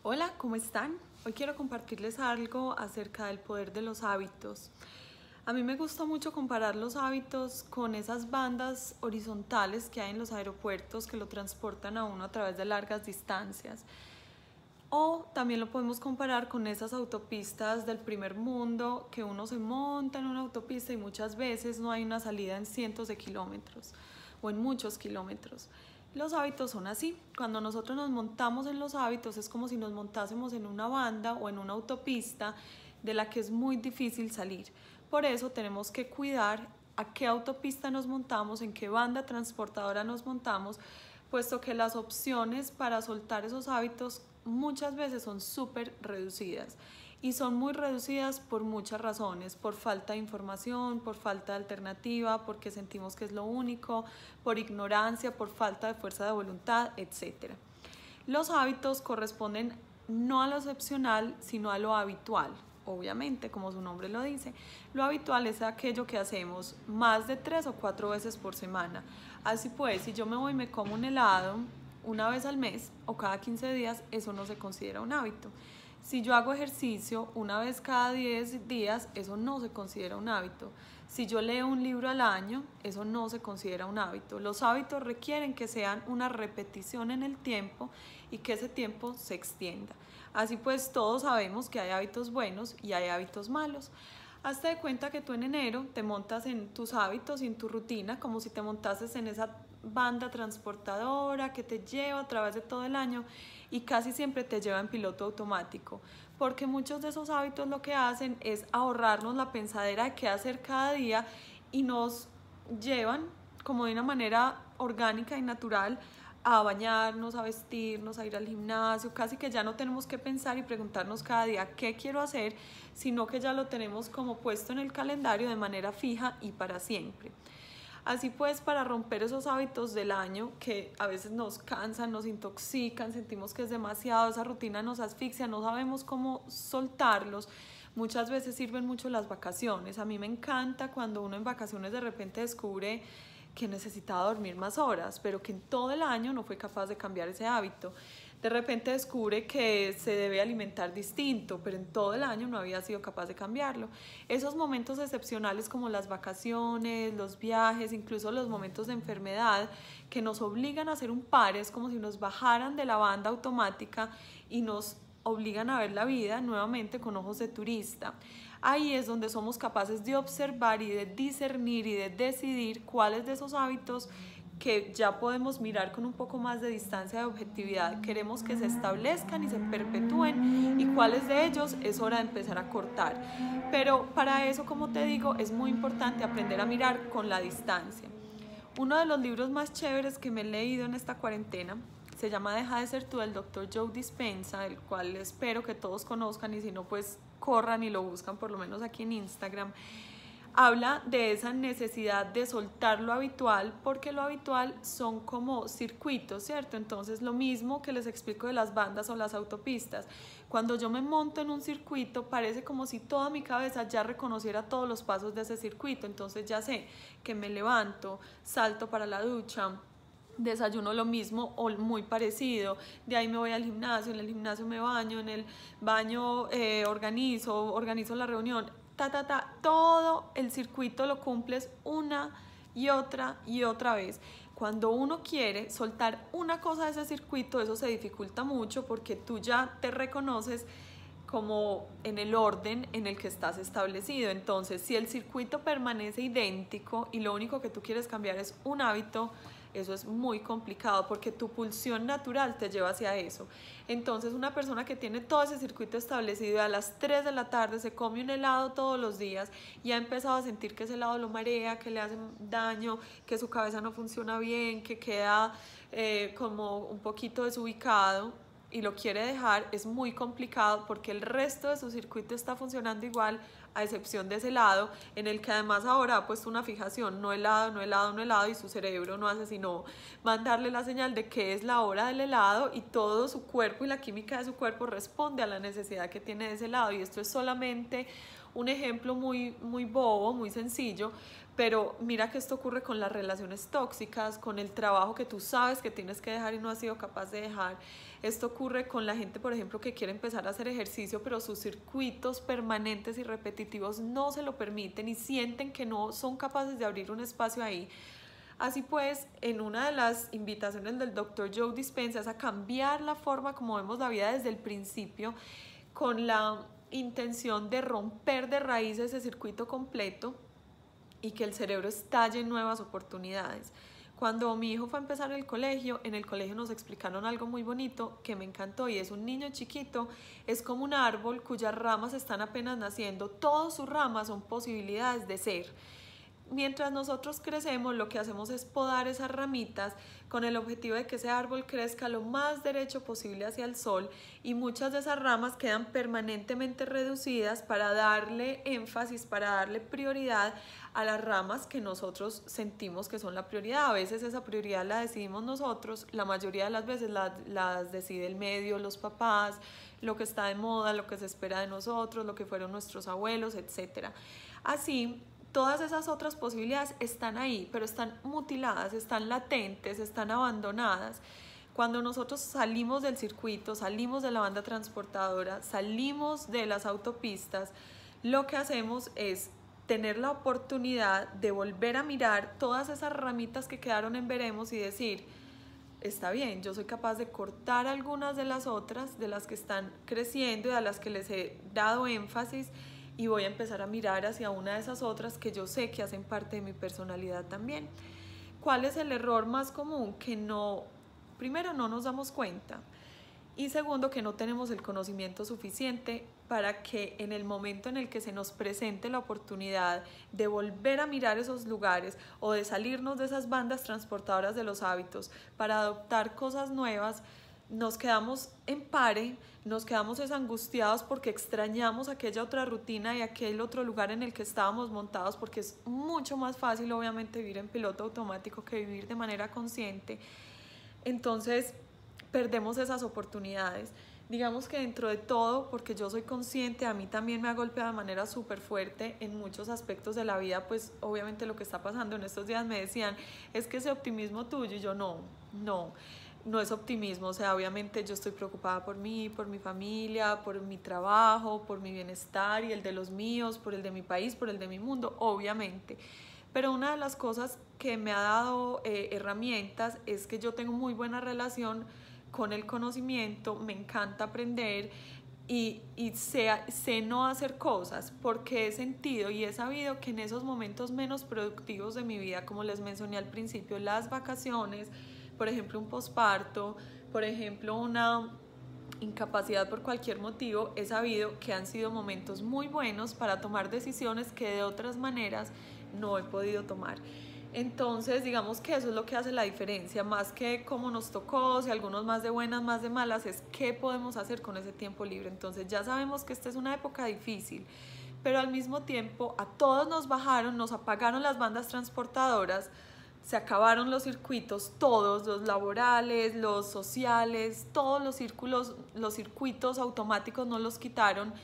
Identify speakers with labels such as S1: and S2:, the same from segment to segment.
S1: Hola, ¿cómo están? Hoy quiero compartirles algo acerca del poder de los hábitos. A mí me gusta mucho comparar los hábitos con esas bandas horizontales que hay en los aeropuertos que lo transportan a uno a través de largas distancias. O también lo podemos comparar con esas autopistas del primer mundo que uno se monta en una autopista y muchas veces no hay una salida en cientos de kilómetros o en muchos kilómetros. Los hábitos son así. Cuando nosotros nos montamos en los hábitos es como si nos montásemos en una banda o en una autopista de la que es muy difícil salir. Por eso tenemos que cuidar a qué autopista nos montamos, en qué banda transportadora nos montamos, puesto que las opciones para soltar esos hábitos muchas veces son súper reducidas y son muy reducidas por muchas razones, por falta de información, por falta de alternativa, porque sentimos que es lo único, por ignorancia, por falta de fuerza de voluntad, etc. Los hábitos corresponden no a lo excepcional, sino a lo habitual. Obviamente, como su nombre lo dice, lo habitual es aquello que hacemos más de 3 o 4 veces por semana. Así pues, si yo me voy y me como un helado una vez al mes o cada 15 días, eso no se considera un hábito. Si yo hago ejercicio una vez cada 10 días, eso no se considera un hábito. Si yo leo un libro al año, eso no se considera un hábito. Los hábitos requieren que sean una repetición en el tiempo y que ese tiempo se extienda. Así pues, todos sabemos que hay hábitos buenos y hay hábitos malos. Hazte de cuenta que tú en enero te montas en tus hábitos y en tu rutina como si te montases en esa banda transportadora que te lleva a través de todo el año y casi siempre te lleva en piloto automático, porque muchos de esos hábitos lo que hacen es ahorrarnos la pensadera de qué hacer cada día y nos llevan como de una manera orgánica y natural a bañarnos, a vestirnos, a ir al gimnasio, casi que ya no tenemos que pensar y preguntarnos cada día qué quiero hacer, sino que ya lo tenemos como puesto en el calendario de manera fija y para siempre. Así pues, para romper esos hábitos del año que a veces nos cansan, nos intoxican, sentimos que es demasiado, esa rutina nos asfixia, no sabemos cómo soltarlos, muchas veces sirven mucho las vacaciones. A mí me encanta cuando uno en vacaciones de repente descubre que necesitaba dormir más horas, pero que en todo el año no fue capaz de cambiar ese hábito. De repente descubre que se debe alimentar distinto, pero en todo el año no había sido capaz de cambiarlo. Esos momentos excepcionales como las vacaciones, los viajes, incluso los momentos de enfermedad que nos obligan a hacer un pare, es como si nos bajaran de la banda automática y nos obligan a ver la vida nuevamente con ojos de turista. Ahí es donde somos capaces de observar y de discernir y de decidir cuáles de esos hábitos que ya podemos mirar con un poco más de distancia de objetividad queremos que se establezcan y se perpetúen y cuáles de ellos es hora de empezar a cortar. Pero para eso, como te digo, es muy importante aprender a mirar con la distancia. Uno de los libros más chéveres que me he leído en esta cuarentena se llama Deja de ser tú, del Dr. Joe Dispenza, el cual espero que todos conozcan y si no, pues corran y lo buscan por lo menos aquí en Instagram. Habla de esa necesidad de soltar lo habitual, porque lo habitual son como circuitos, ¿cierto? Entonces lo mismo que les explico de las bandas o las autopistas. Cuando yo me monto en un circuito parece como si toda mi cabeza ya reconociera todos los pasos de ese circuito, entonces ya sé que me levanto, salto para la ducha, desayuno lo mismo o muy parecido, de ahí me voy al gimnasio, en el gimnasio me baño, en el baño organizo la reunión, todo el circuito lo cumples una y otra vez. Cuando uno quiere soltar una cosa de ese circuito, eso se dificulta mucho porque tú ya te reconoces como en el orden en el que estás establecido. Entonces, si el circuito permanece idéntico y lo único que tú quieres cambiar es un hábito, eso es muy complicado porque tu pulsión natural te lleva hacia eso. Entonces, una persona que tiene todo ese circuito establecido y a las 3 de la tarde se come un helado todos los días y ha empezado a sentir que ese helado lo marea, que le hace daño, que su cabeza no funciona bien, que queda como un poquito desubicado, y lo quiere dejar, es muy complicado porque el resto de su circuito está funcionando igual, a excepción de ese lado, en el que además ahora ha puesto una fijación, no helado, no helado, no helado, y su cerebro no hace sino mandarle la señal de que es la hora del helado y todo su cuerpo y la química de su cuerpo responde a la necesidad que tiene de ese helado. Y esto es solamente un ejemplo muy bobo, muy sencillo, Pero mira que esto ocurre con las relaciones tóxicas, con el trabajo que tú sabes que tienes que dejar y no has sido capaz de dejar. Esto ocurre con la gente, por ejemplo, que quiere empezar a hacer ejercicio, pero sus circuitos permanentes y repetitivos no se lo permiten y sienten que no son capaces de abrir un espacio ahí. Así pues, en una de las invitaciones del Dr. Joe Dispenza es a cambiar la forma como vemos la vida desde el principio, con la intención de romper de raíz ese circuito completo y que el cerebro estalle en nuevas oportunidades. Cuando mi hijo fue a empezar el colegio, en el colegio nos explicaron algo muy bonito que me encantó, y es: un niño chiquito es como un árbol cuyas ramas están apenas naciendo, todas sus ramas son posibilidades de ser. Mientras nosotros crecemos, lo que hacemos es podar esas ramitas con el objetivo de que ese árbol crezca lo más derecho posible hacia el sol, y muchas de esas ramas quedan permanentemente reducidas para darle énfasis, para darle prioridad a las ramas que nosotros sentimos que son la prioridad. A veces esa prioridad la decidimos nosotros, la mayoría de las veces las decide el medio, los papás, lo que está de moda, lo que se espera de nosotros, lo que fueron nuestros abuelos, etc. Así, todas esas otras posibilidades están ahí, pero están mutiladas, están latentes, están abandonadas. Cuando nosotros salimos del circuito, salimos de la banda transportadora, salimos de las autopistas, lo que hacemos es tener la oportunidad de volver a mirar todas esas ramitas que quedaron en veremos y decir: está bien, yo soy capaz de cortar algunas de las otras, de las que están creciendo y a las que les he dado énfasis, y voy a empezar a mirar hacia una de esas otras que yo sé que hacen parte de mi personalidad también. ¿Cuál es el error más común? Que primero, no nos damos cuenta, y segundo, que no tenemos el conocimiento suficiente para que en el momento en el que se nos presente la oportunidad de volver a mirar esos lugares o de salirnos de esas bandas transportadoras de los hábitos para adoptar cosas nuevas, nos quedamos en pare, nos quedamos angustiados porque extrañamos aquella otra rutina y aquel otro lugar en el que estábamos montados, porque es mucho más fácil obviamente vivir en piloto automático que vivir de manera consciente. Entonces perdemos esas oportunidades. Digamos que dentro de todo, porque yo soy consciente, a mí también me ha golpeado de manera súper fuerte en muchos aspectos de la vida, pues obviamente lo que está pasando en estos días. Me decían: es que ese optimismo tuyo, y yo no es optimismo. O sea, obviamente yo estoy preocupada por mí, por mi familia, por mi trabajo, por mi bienestar y el de los míos, por el de mi país, por el de mi mundo, obviamente. Pero una de las cosas que me ha dado herramientas es que yo tengo muy buena relación con el conocimiento, me encanta aprender y sé no hacer cosas, porque he sentido y he sabido que en esos momentos menos productivos de mi vida, como les mencioné al principio, las vacaciones, por ejemplo un posparto, por ejemplo una incapacidad por cualquier motivo, he sabido que han sido momentos muy buenos para tomar decisiones que de otras maneras no he podido tomar. Entonces, digamos que eso es lo que hace la diferencia, más que cómo nos tocó, si algunos más de buenas, más de malas, es qué podemos hacer con ese tiempo libre. Entonces ya sabemos que esta es una época difícil, pero al mismo tiempo a todos nos bajaron, nos apagaron las bandas transportadoras, se acabaron los circuitos, todos, los laborales, los sociales, todos los circuitos automáticos nos los quitaron.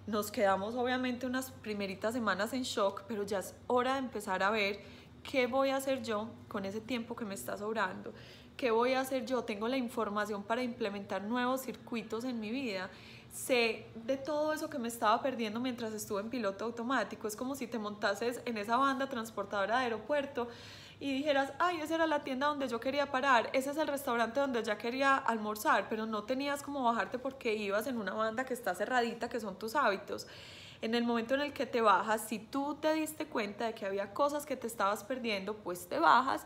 S1: Nos quedamos obviamente unas primeritas semanas en shock, pero ya es hora de empezar a ver qué voy a hacer yo con ese tiempo que me está sobrando. ¿Qué voy a hacer yo? Tengo la información para implementar nuevos circuitos en mi vida. Sé de todo eso que me estaba perdiendo mientras estuve en piloto automático. Es como si te montases en esa banda transportadora de aeropuerto y dijeras: ay, esa era la tienda donde yo quería parar, ese es el restaurante donde ya quería almorzar, pero no tenías cómo bajarte porque ibas en una banda que está cerradita, que son tus hábitos. En el momento en el que te bajas, si tú te diste cuenta de que había cosas que te estabas perdiendo, pues te bajas,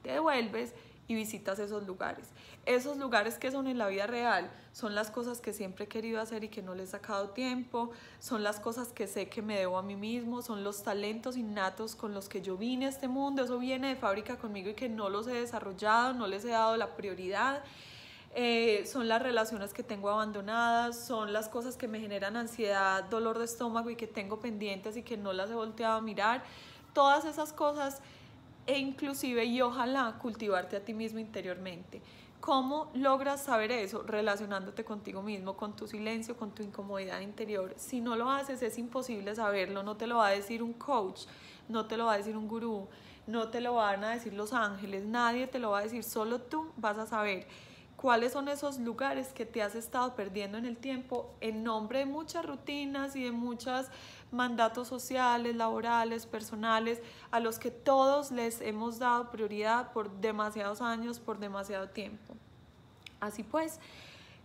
S1: te devuelves y visitas esos lugares. Esos lugares que son en la vida real son las cosas que siempre he querido hacer y que no les he sacado tiempo, son las cosas que sé que me debo a mí mismo, son los talentos innatos con los que yo vine a este mundo. Eso viene de fábrica conmigo y que no los he desarrollado, no les he dado la prioridad. Son las relaciones que tengo abandonadas, son las cosas que me generan ansiedad, dolor de estómago y que tengo pendientes y que no las he volteado a mirar. Todas esas cosas, e inclusive y ojalá cultivarte a ti mismo interiormente. ¿Cómo logras saber eso? Relacionándote contigo mismo, con tu silencio, con tu incomodidad interior. Si no lo haces, es imposible saberlo. No te lo va a decir un coach, no te lo va a decir un gurú, no te lo van a decir los ángeles, nadie te lo va a decir, solo tú vas a saber cuáles son esos lugares que te has estado perdiendo en el tiempo en nombre de muchas rutinas y de muchos mandatos sociales, laborales, personales, a los que todos les hemos dado prioridad por demasiados años, por demasiado tiempo. Así pues,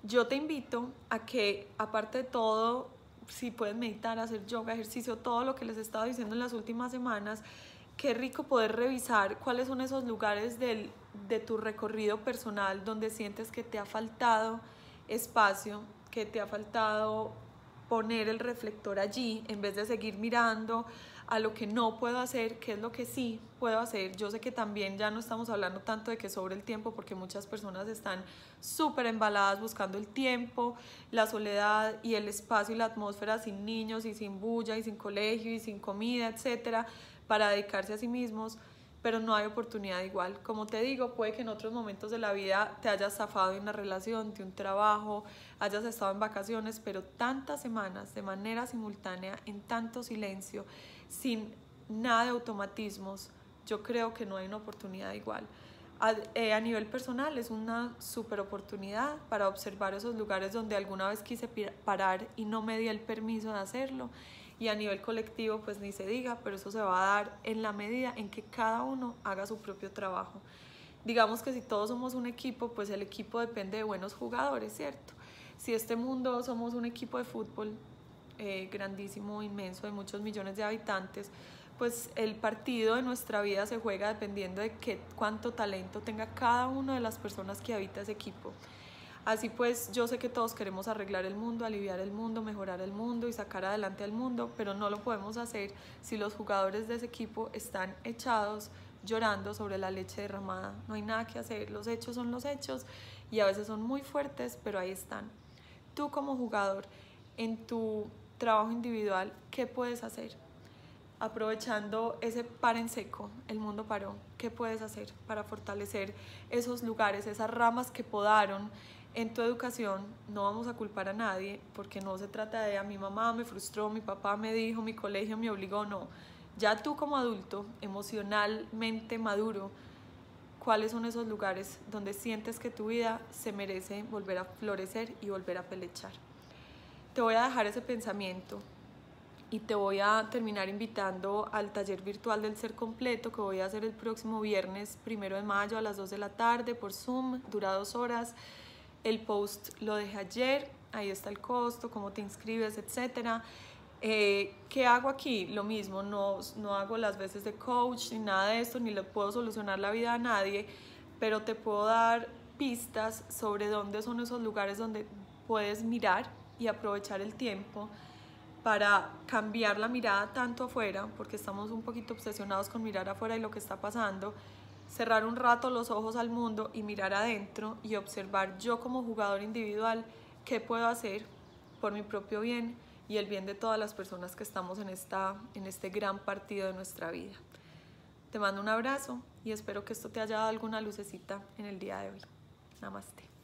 S1: yo te invito a que, aparte de todo, si puedes meditar, hacer yoga, ejercicio, todo lo que les he estado diciendo en las últimas semanas, qué rico poder revisar cuáles son esos lugares de tu recorrido personal donde sientes que te ha faltado espacio, que te ha faltado poner el reflector allí en vez de seguir mirando a lo que no puedo hacer, qué es lo que sí puedo hacer. Yo sé que también ya no estamos hablando tanto de que sobre el tiempo, porque muchas personas están súper embaladas buscando el tiempo, la soledad y el espacio y la atmósfera sin niños y sin bulla y sin colegio y sin comida, etcétera, para dedicarse a sí mismos, pero no hay oportunidad igual. Como te digo, puede que en otros momentos de la vida te hayas zafado de una relación, de un trabajo, hayas estado en vacaciones, pero tantas semanas de manera simultánea, en tanto silencio, sin nada de automatismos, yo creo que no hay una oportunidad igual. A nivel personal es una súper oportunidad para observar esos lugares donde alguna vez quise parar y no me di el permiso de hacerlo, y a nivel colectivo pues ni se diga, pero eso se va a dar en la medida en que cada uno haga su propio trabajo. Digamos que si todos somos un equipo, pues el equipo depende de buenos jugadores, ¿cierto? Si este mundo somos un equipo de fútbol grandísimo, inmenso, de muchos millones de habitantes, pues el partido de nuestra vida se juega dependiendo de cuánto talento tenga cada una de las personas que habita ese equipo. Así pues, yo sé que todos queremos arreglar el mundo, aliviar el mundo, mejorar el mundo y sacar adelante al mundo, pero no lo podemos hacer si los jugadores de ese equipo están echados llorando sobre la leche derramada. No hay nada que hacer, los hechos son los hechos y a veces son muy fuertes, pero ahí están. Tú como jugador, en tu trabajo individual, ¿qué puedes hacer? Aprovechando ese par en seco, el mundo paró, ¿qué puedes hacer para fortalecer esos lugares, esas ramas que podaron en tu educación? No vamos a culpar a nadie, porque no se trata de a mi mamá me frustró, mi papá me dijo, mi colegio me obligó, no. Ya tú como adulto, emocionalmente maduro, ¿cuáles son esos lugares donde sientes que tu vida se merece volver a florecer y volver a pelechar? Te voy a dejar ese pensamiento y te voy a terminar invitando al taller virtual del Ser Completo que voy a hacer el próximo viernes 1 de mayo a las 2 de la tarde por Zoom, dura 2 horas. El post lo dejé ayer, ahí está el costo, cómo te inscribes, etcétera. ¿Qué hago aquí? Lo mismo, no hago las veces de coach ni nada de esto, ni le puedo solucionar la vida a nadie, pero te puedo dar pistas sobre dónde son esos lugares donde puedes mirar y aprovechar el tiempo para cambiar la mirada tanto afuera, porque estamos un poquito obsesionados con mirar afuera y lo que está pasando, cerrar un rato los ojos al mundo y mirar adentro y observar yo como jugador individual qué puedo hacer por mi propio bien y el bien de todas las personas que estamos en este gran partido de nuestra vida. Te mando un abrazo y espero que esto te haya dado alguna lucecita en el día de hoy. Namaste.